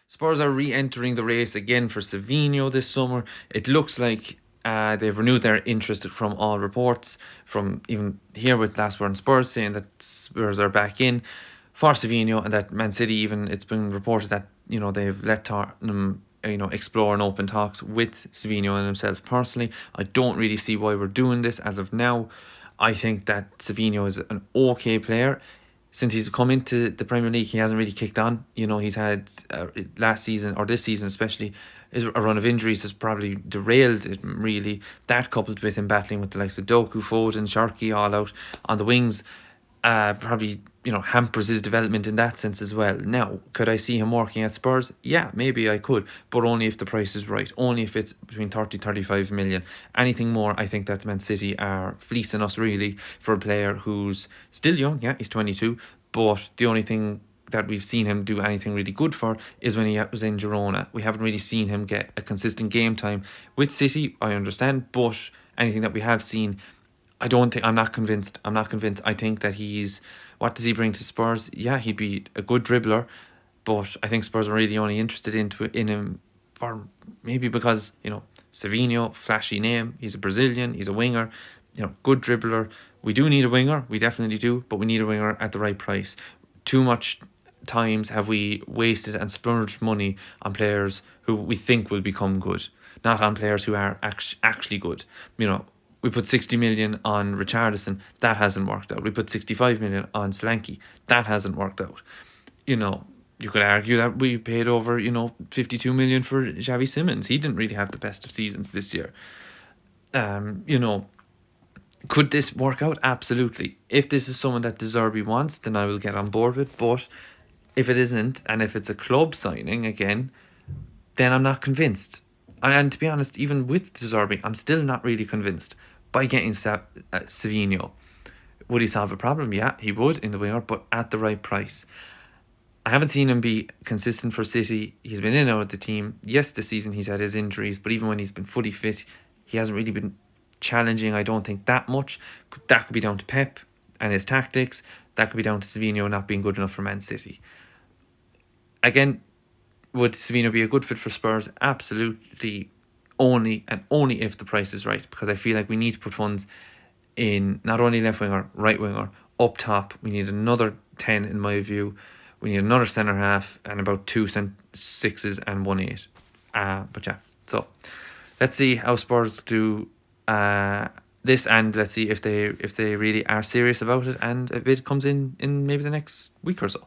Spurs are re-entering the race again for Savinho this summer. It looks like they've renewed their interest from all reports, from even here with Last Word on Spurs saying that Spurs are back in for Savinho, and that Man City, even it's been reported that they've let Tottenham explore and open talks with Savinho and himself personally. I don't really see why we're doing this as of now. I think that Savinho is an okay player. Since he's come into the Premier League, he hasn't really kicked on. He's had last season, or this season especially, a run of injuries has probably derailed it really. That, coupled with him battling with the likes of Doku, Foden, Sharkey all out on the wings, probably hampers his development in that sense as well. Now, could I see him working at Spurs? Yeah, maybe I could, but only if the price is right, only if it's between 30-35 million. Anything more, I think that Man City are fleecing us really for a player who's still young. Yeah, he's 22, but the only thing that we've seen him do anything really good for is when he was in Girona. We haven't really seen him get a consistent game time with City, I understand, but anything that we have seen, I'm not convinced. I think that what does he bring to Spurs? Yeah, he'd be a good dribbler, but I think Spurs are really only interested in him for maybe because, Savinho, flashy name, he's a Brazilian, he's a winger, good dribbler. We do need a winger, we definitely do, but we need a winger at the right price. Too much times have we wasted and splurged money on players who we think will become good, not on players who are actually good. We put 60 million on Richarlison, that hasn't worked out. We put 65 million on Solanke, that hasn't worked out. You could argue that we paid over 52 million for Xavi Simons. He didn't really have the best of seasons this year. Could this work out? Absolutely. If this is someone that De Zerbi wants, then I will get on board with. But if it isn't, and if it's a club signing again, then I'm not convinced. And to be honest, even with De Zerbi, I'm still not really convinced by getting Savinho. Would he solve a problem? Yeah, he would in the winger, but at the right price. I haven't seen him be consistent for City. He's been in and out of the team. Yes, this season he's had his injuries, but even when he's been fully fit, he hasn't really been challenging, I don't think, that much. That could be down to Pep and his tactics. That could be down to Savinho not being good enough for Man City. Again, would Savinho be a good fit for Spurs? Absolutely, only if the price is right, because I feel like we need to put funds in not only left winger, right winger, up top. We need another 10 in my view. We need another centre half and about 2 6s and 1 8. But yeah, so let's see how Spurs do this, and let's see if they really are serious about it, and if it comes in maybe the next week or so.